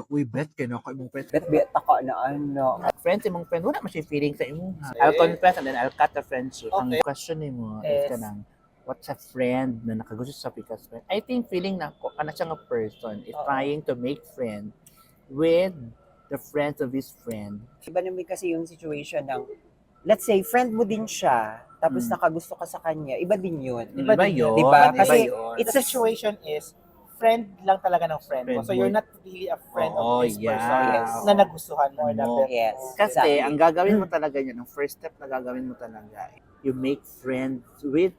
Uy, bet kay na ako imong friend. Bet ako na ano. Friends imong friend, wala man siya feeling sa imo. I'll confess and then I'll cut the friendship. Ang Okay. question nimo is Yes. kanang what's a friend na nakagusto sa pikas friend? I think feeling na ko kana siya nga person is Oo. trying to make friend with the friends of his friend. Iba naman kasi yung situation ng, let's say, friend mo din siya, tapos Mm. nakagusto ka sa kanya, iba din yun. Iba din yun. Diba? Iba Kasi yun. The situation is, friend lang talaga ng friend mo. Friend So mo. you're not really a friend Oo, of this person yes. na nagustuhan mo or na Oo. bet Yes. mo. Kasi Exactly. ang gagawin mo talaga niya, ang first step na gagawin mo talaga, you make friends with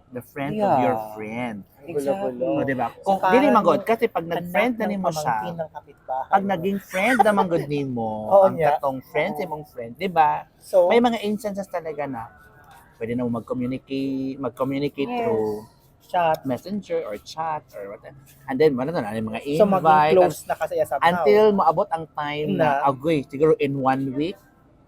the friend of Yeah. your friend. Exactly. O, diba? Kung So, dili parang magod, kasi pag Anak nag-friend na ng nimo pamangkin siya, ng kapitbahay pag mo. naging friend naman good nimo, Oo ang niya. katong friends imong friend, di ba? So, May mga instances talaga na pwede na mo mag-communicate Yes. through chat. messenger or chat or whatever. And then, wala na yung mga So maging invite. close na kasi somehow. Until maabot ang time na, Na. agoy, siguro in 1 week,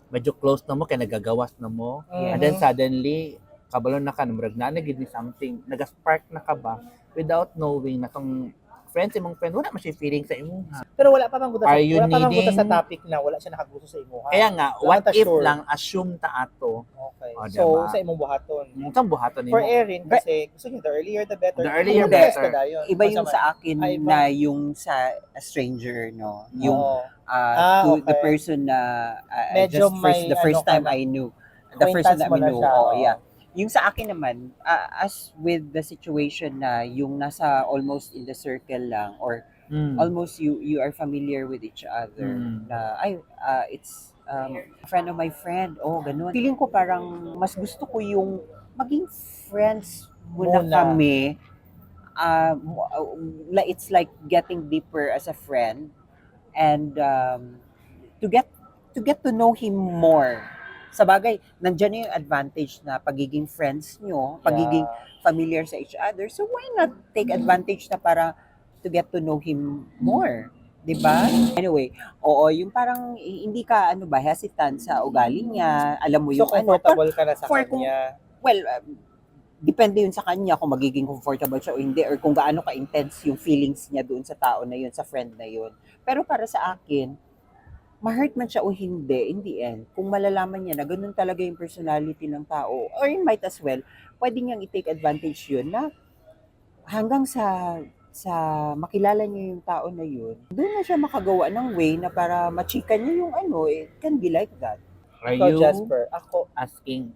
medyo close na mo, kaya nagagawas na mo. And then Mhm. suddenly, kabalon na ka, namurag na give me something, nag-spark na ka ba, without knowing na tong friends imong friend, wala man siya feeling sa imo. Pero wala pa mang guda sa, Are you wala pa mang guda sa needing- topic na wala siya nakagusto sa imo. Kaya nga, Wala what ta if sure. lang, assume ta ato, Okay. O, So, diba? sa imong buhaton. mukhang buhaton For nimo. Erin, kasi gusto niya the earlier the better. The earlier Kung the best better. ka dayon. Iba yung Masama. sa akin Ay, iba. na yung sa a stranger, no? Yung Oo. to the okay. person na Medyo just may the first ano ka time na. I knew. The first Acquaintance time mo I na knew. siya, Oh, oo. yeah. Yung sa akin naman, as with the situation na yung nasa almost in the circle lang or almost you are familiar with each other na it's a friend of my friend. Oh, ganun. Feeling ko parang mas gusto ko yung maging friends muna Muna. kami. It's like getting deeper as a friend and to get to know him more. Sa bagay, nandiyan na yung advantage na pagiging friends nyo, pagiging familiar sa each other. So why not take advantage na para to get to know him more? 'Di ba? Anyway, oo, yung parang hindi ka hesitant sa ugali niya, alam mo So, yung comfortable ka na sa for kanya. well, depende yun sa kanya kung magiging comfortable siya o hindi or kung gaano ka-intense yung feelings niya doon sa tao na yun, sa friend na yun. Pero para sa akin, ma-hurt man siya o hindi, in the end, kung malalaman niya na ganun talaga yung personality ng tao, or you might as well, pwede niyang i-take advantage yun na hanggang sa makilala niya yung tao na yun, doon na siya makagawa ng way na para machika niya yung it can be like that. Are Ikaw, you Jasper. Ako, asking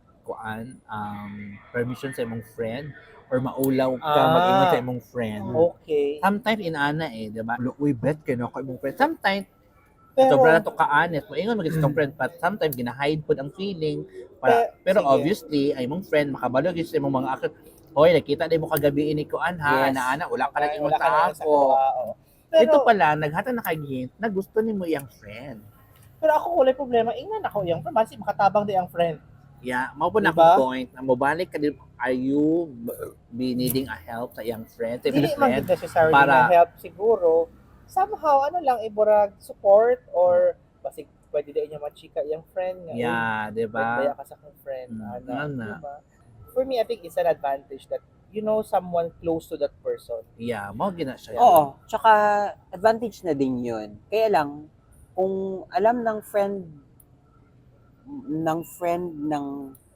permission sa imong friend or maulaw ka Ah. mag-ingon sa imong friend? okay. Sometimes inana di ba? Uy, bet kay na ako imong friend. Sometimes Pero, sobra na to ka-honest, moingon maging sa friend, but sometimes ginahide pud ang feeling. Pero sige. obviously, ay imong friend makabalo gyud sa imong mga action. Hoy, nakita din mo kagabi ini ko ha, Yes. ana wala ka lang ingon wala ka na sa sa ako. oo. Pero, Ito pala, naghatag na kay hint na gusto nimo iyang friend. pero ako wala problema. Ingnan ako yung friend. Kasi makatabang din ang friend. Yeah, mao po na Diba? akong point na mobalik ka din, are you be needing a help sa iyang friend? Sa Hindi iyong man friend? din necessarily para- na help siguro. Somehow, iburag support or basi pwede din niya machika yung friend nga. Yeah, di ba? Daya ka sa kong friend. Ana. Diba? For me, I think it's an advantage that you know someone close to that person. Yeah, mao gina siya. Oo, tsaka advantage na din yun. Kaya lang, kung alam ng friend ng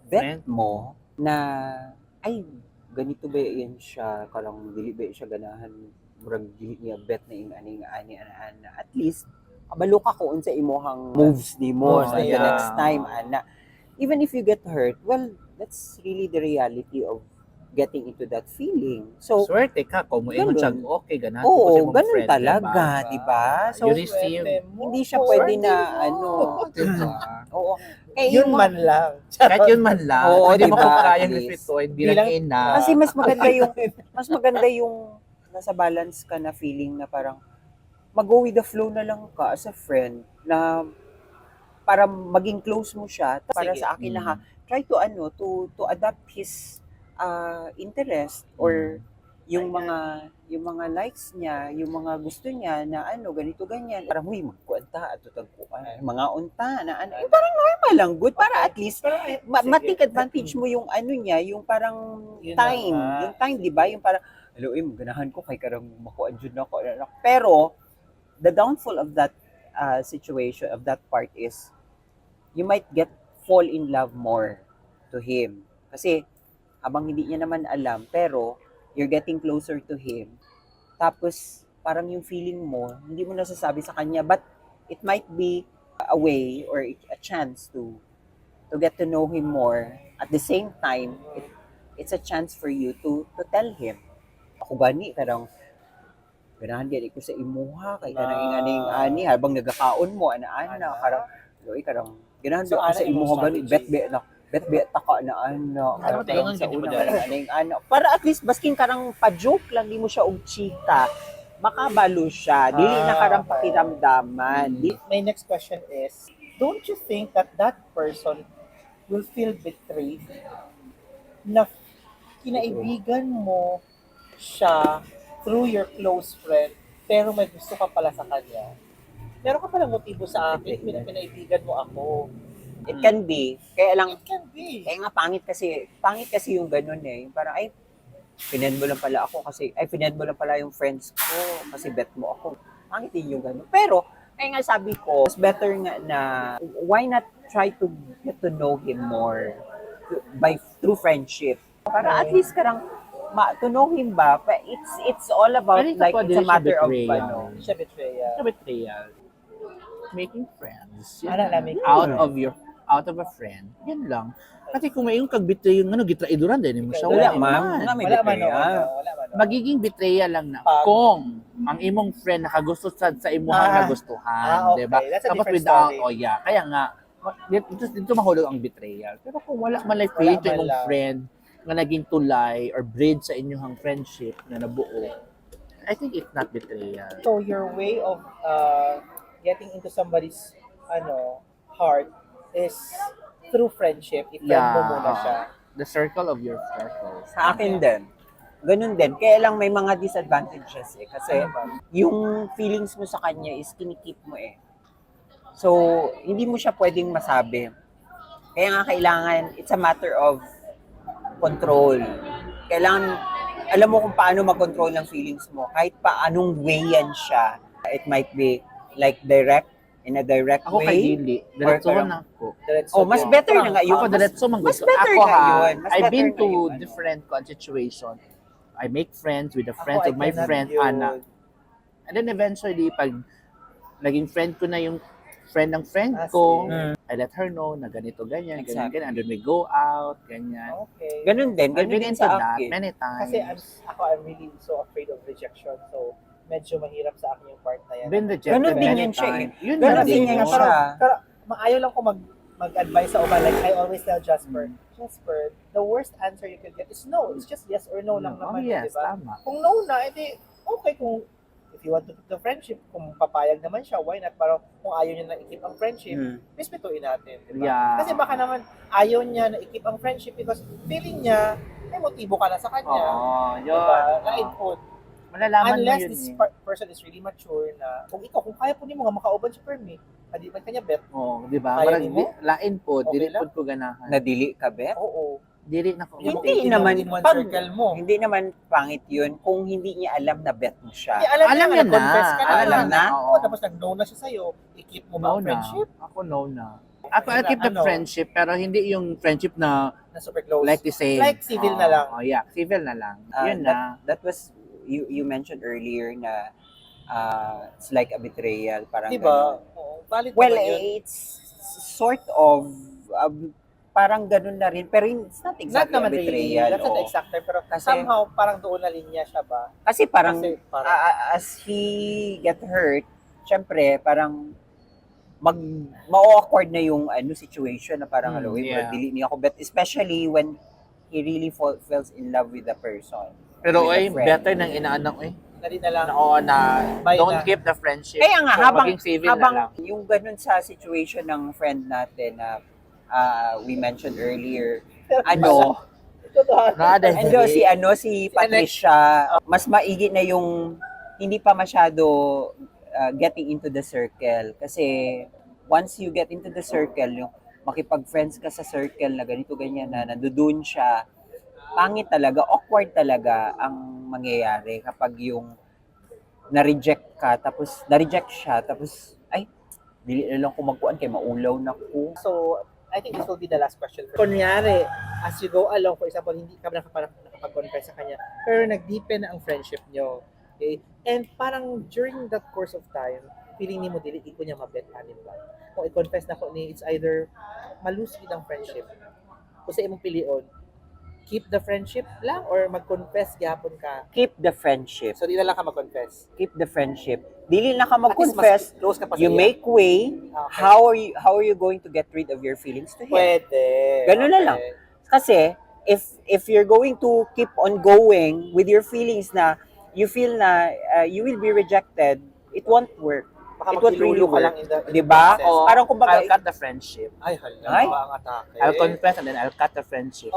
vet Friend? mo na ay ganito ba yan siya karang dili ba siya ganahan murag dili niya bet na yung ani at least kabalo ka kung sa imuhang moves nimo Moves sa the niya. next time ana even if you get hurt, well, that's really the reality of getting into that feeling. So Swerte ka kung moingon siya, ganun. okay, ganahan oo, ko sa imong ganun friend, talaga, diba? di ba? So You receive. Swerte mo. hindi siya Swerte pwede na mo. Diba? oo. Kaya Yun yung man lang. Kahit yun man lang, Oo, hindi mo diba? ko kayang At least. respetuin bilang Bilang- ina. Kasi mas maganda yung nasa balance ka na feeling na parang mag-go with the flow na lang ka as a friend na para maging close mo siya. Para Sige. sa akin na try to to adapt his interest or yung mga likes niya, yung mga gusto niya na ganito ganyan. Parang huy magkuanta at tagkuan mga unta na yung parang normal lang good para at least Pero, ma-take advantage mo yung niya, yung parang Yun time. na nga. Yung time, di ba? Yung parang, hello, ganahan ko kay karang makuan dyan ako. Pero, the downfall of that situation, of that part is, you might fall in love more to him. Kasi, habang hindi niya naman alam, pero, you're getting closer to him. Tapos, parang yung feeling mo, hindi mo nasasabi sa kanya, but, it might be a way or a chance to get to know him more. At the same time, it's a chance for you to tell him. Ako gani, karang, ganahan gani ko sa imuha, kay kanang inganing ani, habang nagakaon mo, ana, karang, loy, karang, ganahan So, ko sa ana, imuha, imong gani, strategy. bet taka na ana, Ano ba tayo karang sa hindi mo una, dahil? aning ana. Para at least, basking karang pa-joke lang, di mo siya og chika, makabalo siya, dili na karang okay. pakiramdaman. My next question is, don't you think that that person will feel betrayed na kinaibigan mo siya through your close friend, pero may gusto ka pala sa kanya? Meron ka palang motibo sa akin, pinaibigan mo ako. It can be, kaya lang, It can be. kaya nga pangit kasi yung ganun eh. Yung parang, ay, pinend mo lang pala ako kasi, ay, pinend mo lang pala yung friends ko kasi bet mo ako. Pangit din yung ganun. Pero, kaya nga sabi ko, it's better nga na, why not try to get to know him more through friendship. Para at least karang, to know him ba, it's all about, Pero ito like, pa, it's dili a siya matter of, betrayal. Hindi siya betrayal. Sa betrayal, making friends. Yun Ano lang. na, making out of a friend. Yan lang. Kasi kung may yung kagbitray yung gitraiduran din mo siya. Wala, Wala ma'am. man. Wala, may Wala man, betrayal. wala man. Magiging betrayal lang na Pag- kung ang imong friend nakagusto sa imuhang nagustuhan, okay. 'di ba? That's a Tapos different without, story. oh yeah, kaya nga dito mahulog ang betrayal. Pero kung wala man like feeling to man imong lang. friend nga naging tulay or bridge sa inyong friendship na nabuo, I think it's not betrayal. So your way of getting into somebody's heart is through friendship. I-friend mo muna siya. The circle of your circle. Sa akin din. Ganun din. Kaya lang may mga disadvantages eh. Kasi Ano ba? yung feelings mo sa kanya is kinikip mo eh. So, hindi mo siya pwedeng masabi. Kaya nga kailangan, it's a matter of control. Kailangan, alam mo kung paano mag-control ng feelings mo. Kahit pa anong way yan siya. It might be like in a direct Ako kay way. Dili, diretso parang- na ako. Diretso Oh, mas din. better na nga yun. Ako diretso man mas gusto. better Ako nga yun. Mas I've better been nga to yun, ano. different situation. I make friends with the Ako, friends I of my cannot friend yun. Ana. And then eventually, pag naging friend ko na yung friend ng friend ko, I let her know na ganito, ganyan, ganyan, Exactly. ganyan. And then we go out, ganyan. Okay. Ganun din. I've Ganun been din into sa that akin. many times. Kasi I'm really so afraid of rejection. So, medyo mahirap sa akin yung part na yan. Been rejected Ganun din many yan siya eh. times. Yun Ganun lang din din yan yun. siya. Pero maayaw lang ko mag-advise sa uban. Like, I always tell Jasper, Jasper, the worst answer you can get is no. It's just yes or no lang Oh, naman. yes, Di ba? tama. Kung no na, edi okay. Kung if you want to keep the friendship, kung papayag naman siya, why not? Pero kung ayaw niya na i-keep ang friendship, respetuin natin. Di ba? Yeah. Kasi baka naman ayaw niya na i-keep ang friendship because feeling niya, may motibo ka na sa kanya. Oo, Di yun. ba? Oo. Na-input. Malalaman mo Unless yun this eh. person is really mature na, kung kaya po niyo nga makauban si Permi, hindi man kanya bet. Oo, di ba? Kaya Marag nimo? lain po, Okay dili lang? po ko ganahan. Nadili ka, Bet? Oo. Dili na ko. Hindi Hindi naman. in one Pag- circle mo. Hindi naman pangit yun kung hindi niya alam na bet mo siya. Hindi, alam Alam niya niya na, confess ka na. Alam na? Oo, tapos nag-no na siya sa'yo. I-keep mo ba No ang na. friendship? Ako no na. Ako I'll keep the Ano? friendship pero hindi yung friendship na Na super close. like the same. Like civil na lang. Oh yeah, civil na lang. Yun That was, you mentioned earlier na it's like a betrayal. Parang Di ba? ganun. Oo, valid Well, naman yun. it's sort of, parang ganun na rin. Pero it's not Not exactly a naman really. betrayal. That's not oo. the exact term. Pero Kasi- somehow, parang doon na linya siya ba? Kasi parang, Kasi parang, as he get hurt, syempre, parang ma-awkward na yung situation na parang, hello, yeah. dili niya ako. But especially when he really falls in love with the person. Pero with the oy, friend. better nang inaanak nari na lang. Oo na Bye don't na. keep the friendship. Kaya nga, So, habang maging civil na lang. yung ganun sa situation ng friend natin na we mentioned earlier, Totoo. Nada, si Patricia, mas maigi na yung hindi pa masyado getting into the circle. Kasi once you get into the circle, yung makipag-friends ka sa circle na ganito, ganyan na nandoon siya, pangit talaga, awkward talaga ang mangyayari kapag yung na-reject ka, tapos na-reject siya, tapos ay, dili na lang ko magkuan kay maulaw na ko. So, I think this will be the last question. Kunyari, as you go along, for example, hindi ka nakapag-confess sa kanya, pero nag-deepen na ang friendship nyo. Okay? And parang during that course of time, feeling ni mo, dili ko niya mabet anin ba? Kung i-confess na ko ni, it's either malusig ang friendship. Kung sa imong pilion, keep the friendship lang or mag-confess gyapon ka. Keep the friendship. So, di na lang ka mag-confess. Keep the friendship. Dili na ka At least mag-confess, mas close ka pa sa you iya. make way. Okay. How are you going to get rid of your feelings to him? Pwede. Ganun na lang. Kasi if you're going to keep on going with your feelings na you feel na you will be rejected, it won't work. Baka It won't really magdilulo ka lang work. in the Diba? process. Parang kumbaga, I'll cut the friendship. Ay, hala. Ay. Ba ang atake? I'll confess and then I'll cut the friendship.